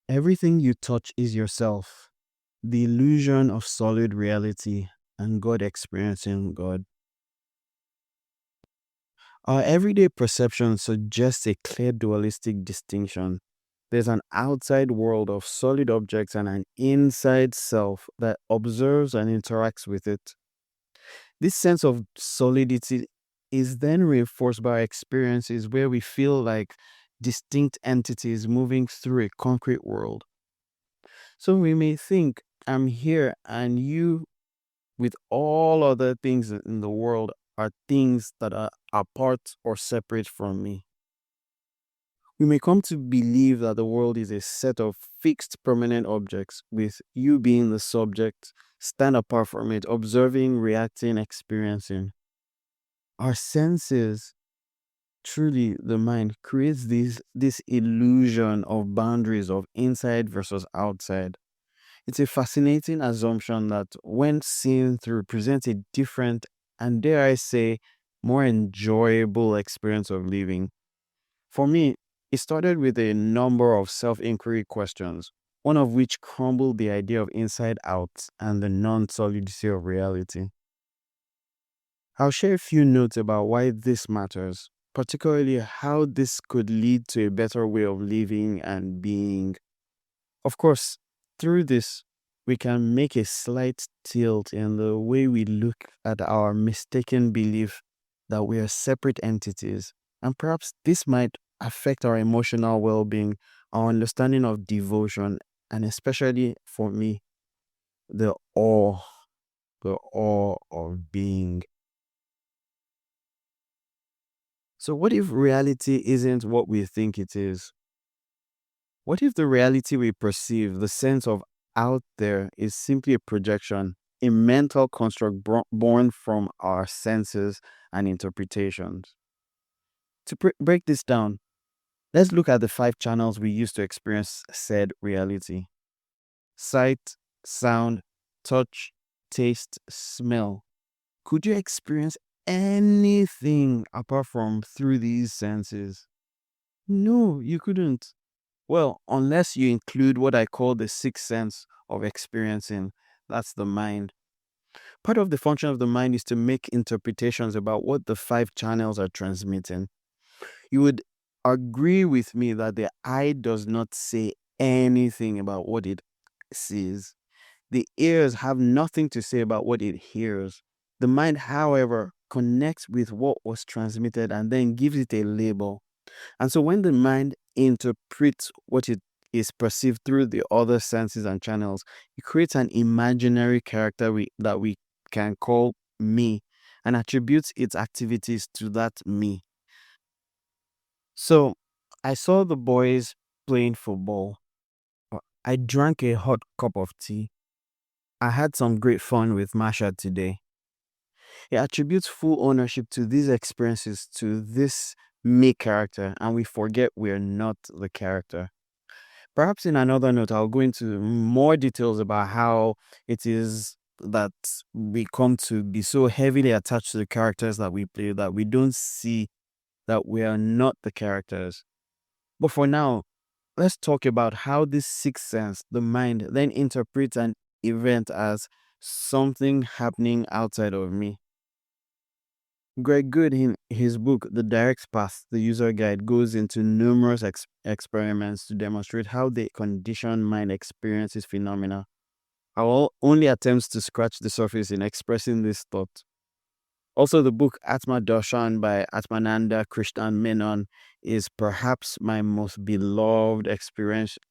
Everything you touch is yourself. The illusion of solid reality and God experiencing God. Our everyday perception suggests a clear dualistic distinction. There's an outside world of solid objects and an inside self that observes and interacts with it. This sense of solidity is then reinforced by experiences where we feel like distinct entities moving through a concrete world. So we may think, I'm here and you, with all other things in the world, are things that are apart or separate from me. We may come to believe that the world is a set of fixed permanent objects, with you being the subject, stand apart from it, observing, reacting, experiencing. Our senses, truly the mind, creates this illusion of boundaries of inside versus outside. It's a fascinating assumption that, when seen through, presents a different and, dare I say, more enjoyable experience of living. For me, it started with a number of self inquiry questions, one of which crumbled the idea of inside out and the non solidity of reality. I'll share a few notes about why this matters, particularly how this could lead to a better way of living and being. Of course, through this, we can make a slight tilt in the way we look at our mistaken belief that we are separate entities, and perhaps this might affect our emotional well being, our understanding of devotion, and especially for me, the awe, the awe of being. So, what if reality isn't what we think it is? What if the reality we perceive, the sense of out there, is simply a projection, a mental construct born from our senses and interpretations? To break this down, let's look at the five channels we use to experience said reality: sight, sound, touch, taste, smell. Could you experience anything apart from through these senses? No, you couldn't. Well, unless you include what I call the sixth sense of experiencing, that's the mind. Part of the function of the mind is to make interpretations about what the five channels are transmitting. You would agree with me that the eye does not say anything about what it sees. The ears have nothing to say about what it hears. The mind, however, connects with what was transmitted and then gives it a label. And so when the mind interprets what it is perceived through the other senses and channels, it creates an imaginary character that we can call me, and attributes its activities to that me. So I saw the boys playing football. I drank a hot cup of tea. I had some great fun with Masha today. It attributes full ownership to these experiences to this me character, and we forget we're not the character. Perhaps in another note, I'll go into more details about how it is that we come to be so heavily attached to the characters that we play that we don't see that we are not the characters. But for now, let's talk about how this sixth sense, the mind, then interprets an event as something happening outside of me. Greg Good, in his book, The Direct Path, the User Guide, goes into numerous experiments to demonstrate how the conditioned mind experiences phenomena. Our only attempts to scratch the surface in expressing this thought. Also, the book Atma Darshan by Atmananda Krishnan Menon is perhaps my most beloved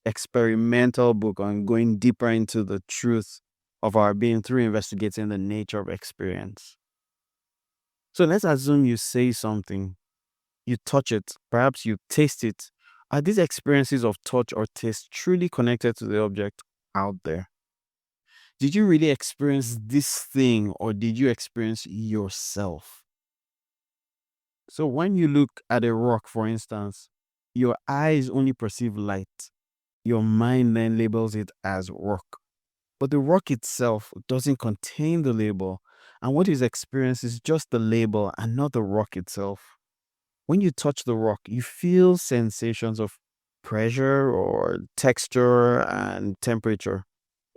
experimental book on going deeper into the truth of our being through investigating the nature of experience. So let's assume you say something, you touch it, perhaps you taste it. Are these experiences of touch or taste truly connected to the object out there? Did you really experience this thing, or did you experience yourself? So when you look at a rock, for instance, your eyes only perceive light. Your mind then labels it as rock. But the rock itself doesn't contain the label, and what is experienced is just the label and not the rock itself. When you touch the rock, you feel sensations of pressure or texture and temperature.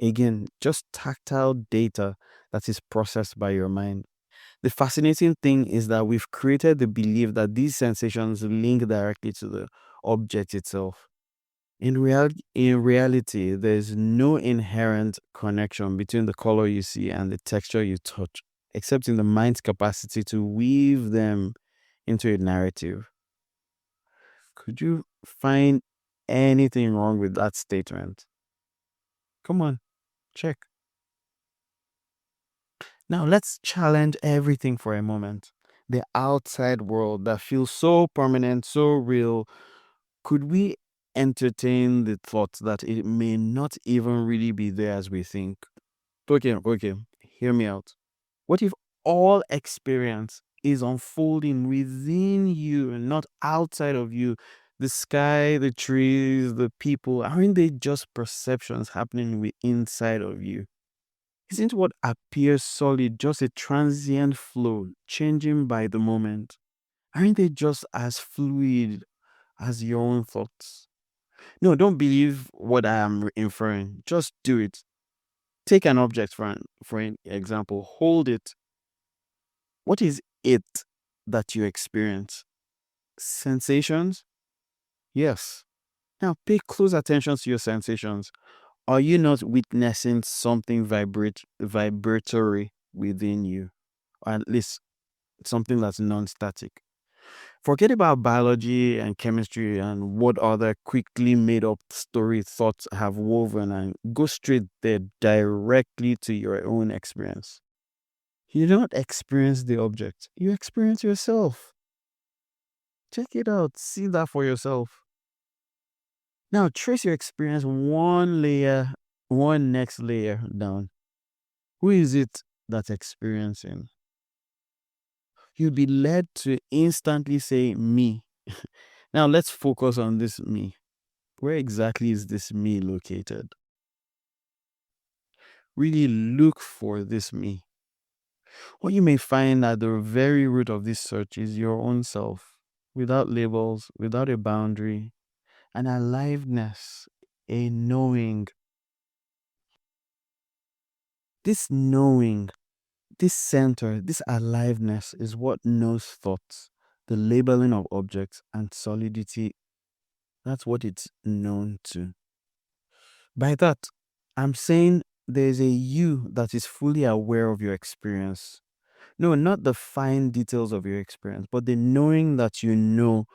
Again, just tactile data that is processed by your mind. The fascinating thing is that we've created the belief that these sensations link directly to the object itself. In reality, there's no inherent connection between the color you see and the texture you touch, except in the mind's capacity to weave them into a narrative. Could you find anything wrong with that statement? Come on, check. Now let's challenge everything for a moment. The outside world that feels so permanent, so real. Could we entertain the thought that it may not even really be there as we think? Okay, hear me out. What if all experience is unfolding within you and not outside of you? The sky, the trees, the people, aren't they just perceptions happening inside of you? Isn't what appears solid just a transient flow, changing by the moment? Aren't they just as fluid as your own thoughts? No, don't believe what I am inferring. Just do it. Take an object for an example. Hold it. What is it that you experience? Sensations? Yes. Now pay close attention to your sensations. Are you not witnessing something vibratory within you? Or at least something that's non-static. Forget about biology and chemistry and what other quickly made up story thoughts have woven and go straight there directly to your own experience. You don't experience the object, you experience yourself. Check it out, see that for yourself. Now trace your experience one next layer down. Who is it that's experiencing? You'll be led to instantly say me. Now let's focus on this me. Where exactly is this me located? Really look for this me. What you may find at the very root of this search is your own self, without labels, without a boundary, an aliveness, a knowing. This knowing, this center, this aliveness is what knows thoughts, the labeling of objects, and solidity. That's what it's known to. By that, I'm saying there's a you that is fully aware of your experience. No, not the fine details of your experience, but the knowing that you know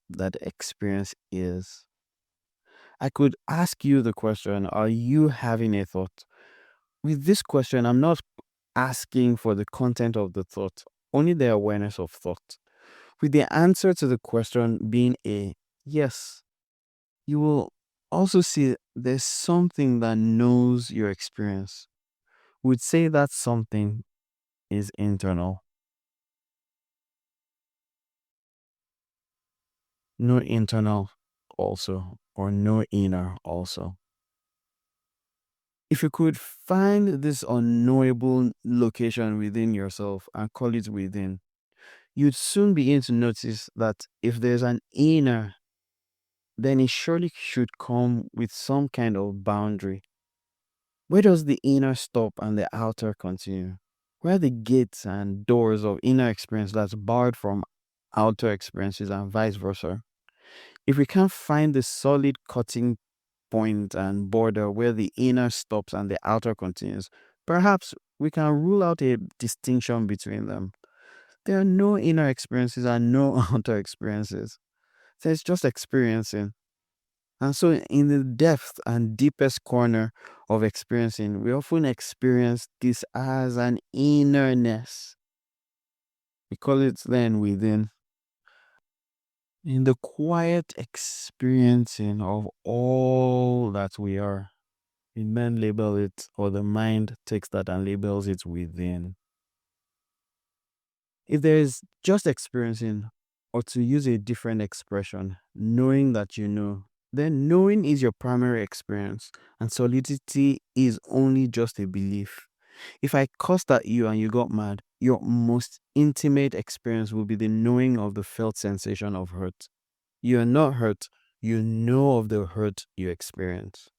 that experience is. I could ask you the question, are you having a thought? With this question, I'm not asking for the content of the thought, only the awareness of thought. With the answer to the question being a yes, you will also see there's something that knows your experience. We'd say that something is internal, no internal also, or no inner also. If you could find this unknowable location within yourself and call it within, you'd soon begin to notice that if there's an inner, then it surely should come with some kind of boundary. Where does the inner stop and the outer continue? Where are the gates and doors of inner experience that's barred from outer experiences and vice versa? If we can't find the solid cutting point and border where the inner stops and the outer continues, perhaps we can rule out a distinction between them. There are no inner experiences and no outer experiences. There's just experiencing. And so, in the depth and deepest corner of experiencing, we often experience this as an innerness. We call it then within. In the quiet experiencing of all that we are, we then label it, or the mind takes that and labels it within. If there is just experiencing, or to use a different expression, knowing that you know, then knowing is your primary experience, and solidity is only just a belief. If I cussed at you and you got mad, your most intimate experience will be the knowing of the felt sensation of hurt. You're not hurt. You know of the hurt you experience.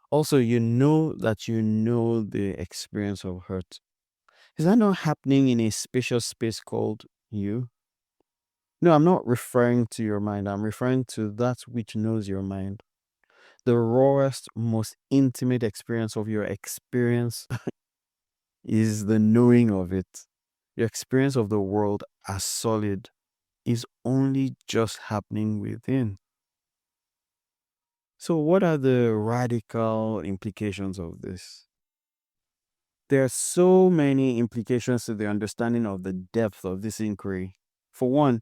Also, you know the experience of hurt. Is that not happening in a spacious space called you? No, I'm not referring to your mind. I'm referring to that which knows your mind. The rawest, most intimate experience of your experience is the knowing of it. Your experience of the world as solid is only just happening within. So, what are the radical implications of this? There are so many implications to the understanding of the depth of this inquiry. For one,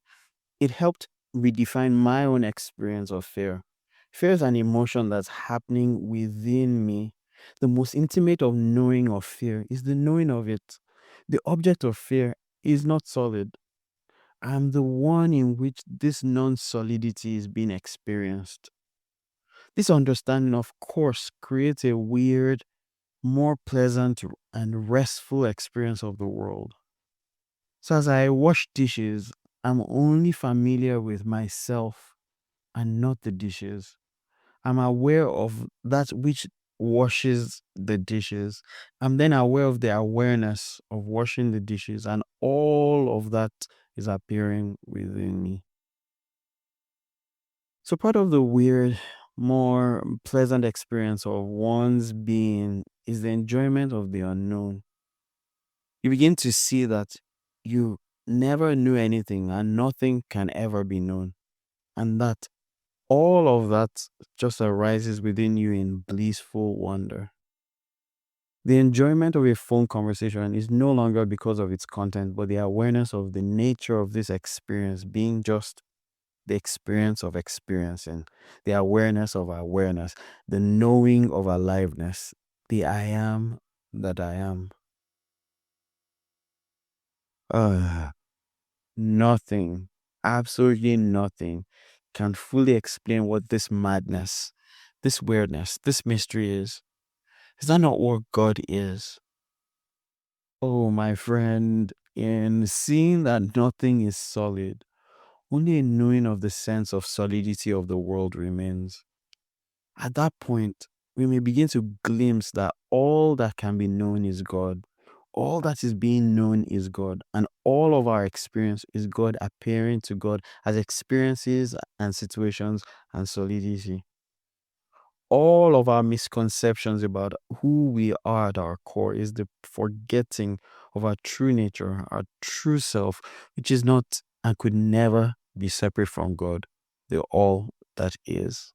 it helped redefine my own experience of fear. Fear is an emotion that's happening within me. The most intimate of knowing of fear is the knowing of it. The object of fear is not solid. I'm the one in which this non solidity is being experienced. This understanding, of course, creates a weird, more pleasant, and restful experience of the world. So, as I wash dishes, I'm only familiar with myself and not the dishes. I'm aware of that which washes the dishes. I'm then aware of the awareness of washing the dishes, and all of that is appearing within me. So, part of the weird, more pleasant experience of one's being is the enjoyment of the unknown. You begin to see that you never knew anything and nothing can ever be known, and that all of that just arises within you in blissful wonder. The enjoyment of a phone conversation is no longer because of its content, but the awareness of the nature of this experience being just the experience of experiencing, the awareness of awareness, the knowing of aliveness, the I am that I am. Uh, Nothing, absolutely nothing can fully explain what this madness, this weirdness, this mystery is. Is that not what God is? Oh, my friend, in seeing that nothing is solid, only a knowing of the sense of solidity of the world remains. At that point, we may begin to glimpse that all that can be known is God. All that is being known is God. And all of our experience is God appearing to God as experiences and situations and solidity. All of our misconceptions about who we are at our core is the forgetting of our true nature, our true self, which is not and could never be separate from God, the all that is.